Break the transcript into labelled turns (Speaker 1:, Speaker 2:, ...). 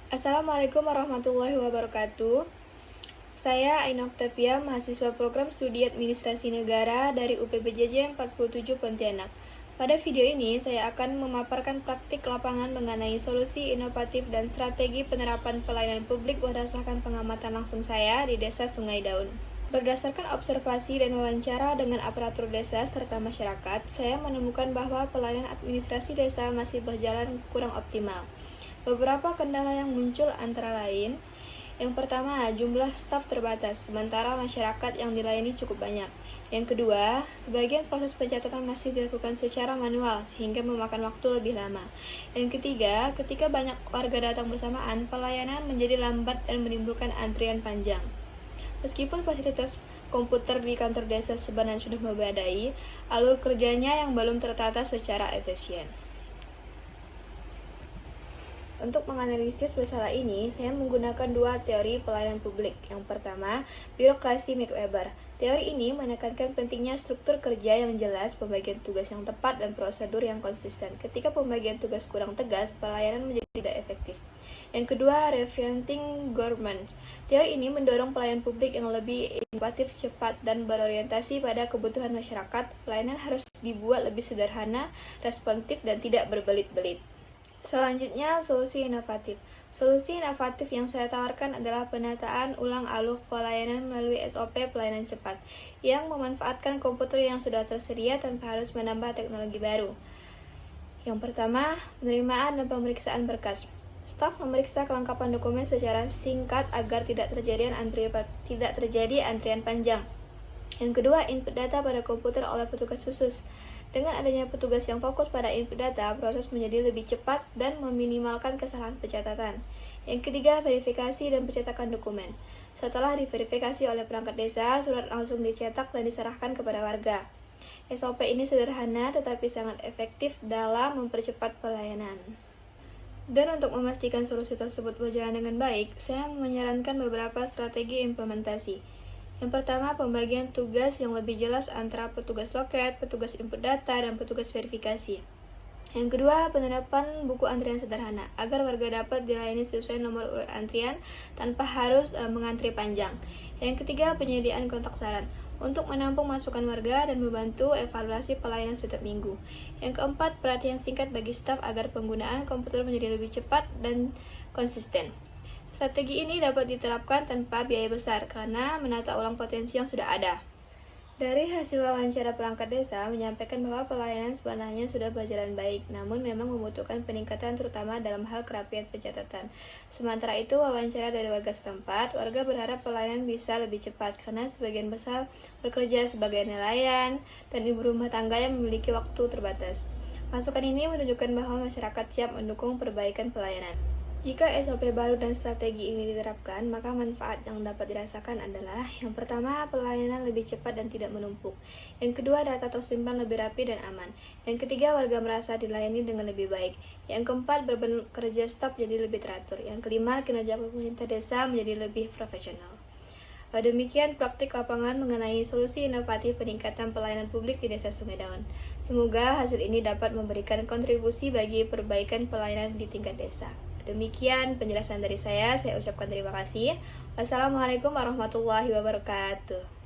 Speaker 1: Assalamualaikum warahmatullahi wabarakatuh. Saya Aina Oktavia, mahasiswa program studi administrasi negara dari UPBJJ 47 Pontianak. Pada video ini, saya akan memaparkan praktik lapangan mengenai solusi inovatif dan strategi penerapan pelayanan publik berdasarkan pengamatan langsung saya di Desa Sungai Daun. Berdasarkan observasi dan wawancara dengan aparatur desa serta masyarakat, saya menemukan bahwa pelayanan administrasi desa masih berjalan kurang optimal. Beberapa kendala yang muncul antara lain, yang pertama, jumlah staf terbatas, sementara masyarakat yang dilayani cukup banyak. Yang kedua, sebagian proses pencatatan masih dilakukan secara manual, sehingga memakan waktu lebih lama. Yang ketiga, ketika banyak warga datang bersamaan, pelayanan menjadi lambat dan menimbulkan antrian panjang. Meskipun fasilitas komputer di kantor desa sebenarnya sudah memadai, alur kerjanya yang belum tertata secara efisien. Untuk menganalisis masalah ini, saya menggunakan dua teori pelayanan publik. Yang pertama, birokrasi McWeber. Teori ini menekankan pentingnya struktur kerja yang jelas, pembagian tugas yang tepat, dan prosedur yang konsisten. Ketika pembagian tugas kurang tegas, pelayanan menjadi tidak efektif. Yang kedua, reinventing government. Teori ini mendorong pelayanan publik yang lebih inovatif, cepat, dan berorientasi pada kebutuhan masyarakat. Pelayanan harus dibuat lebih sederhana, responsif, dan tidak berbelit-belit. Selanjutnya, solusi inovatif. Solusi inovatif yang saya tawarkan adalah penataan ulang alur pelayanan melalui SOP pelayanan cepat, yang memanfaatkan komputer yang sudah tersedia tanpa harus menambah teknologi baru. Yang pertama, penerimaan dan pemeriksaan berkas. Staf memeriksa kelengkapan dokumen secara singkat agar tidak terjadi antrian panjang. Yang kedua, input data pada komputer oleh petugas khusus. Dengan adanya petugas yang fokus pada input data, proses menjadi lebih cepat dan meminimalkan kesalahan pencatatan. Yang ketiga, verifikasi dan pencetakan dokumen. Setelah diverifikasi oleh perangkat desa, surat langsung dicetak dan diserahkan kepada warga. SOP ini sederhana tetapi sangat efektif dalam mempercepat pelayanan. Dan untuk memastikan solusi tersebut berjalan dengan baik, saya menyarankan beberapa strategi implementasi. Yang pertama, pembagian tugas yang lebih jelas antara petugas loket, petugas input data, dan petugas verifikasi. Yang kedua, penerapan buku antrian sederhana, agar warga dapat dilayani sesuai nomor urut antrian tanpa harus mengantri panjang. Yang ketiga, penyediaan kontak saran, untuk menampung masukan warga dan membantu evaluasi pelayanan setiap minggu. Yang keempat, pelatihan singkat bagi staf agar penggunaan komputer menjadi lebih cepat dan konsisten. Strategi ini dapat diterapkan tanpa biaya besar karena menata ulang potensi yang sudah ada. Dari hasil wawancara perangkat desa menyampaikan bahwa pelayanan sebenarnya sudah berjalan baik, namun memang membutuhkan peningkatan terutama dalam hal kerapian pencatatan. Sementara itu, wawancara dari warga setempat, warga berharap pelayanan bisa lebih cepat karena sebagian besar bekerja sebagai nelayan dan ibu rumah tangga yang memiliki waktu terbatas. Masukan ini menunjukkan bahwa masyarakat siap mendukung perbaikan pelayanan. Jika SOP baru dan strategi ini diterapkan, maka manfaat yang dapat dirasakan adalah: yang pertama, pelayanan lebih cepat dan tidak menumpuk. Yang kedua, data tersimpan lebih rapi dan aman. Yang ketiga, warga merasa dilayani dengan lebih baik. Yang keempat, beban kerja staf jadi lebih teratur. Yang kelima, kinerja pemerintah desa menjadi lebih profesional. Demikian praktik lapangan mengenai solusi inovatif peningkatan pelayanan publik di Desa Sungai Daun. Semoga hasil ini dapat memberikan kontribusi bagi perbaikan pelayanan di tingkat desa. Demikian penjelasan dari saya ucapkan terima kasih. Wassalamualaikum warahmatullahi wabarakatuh.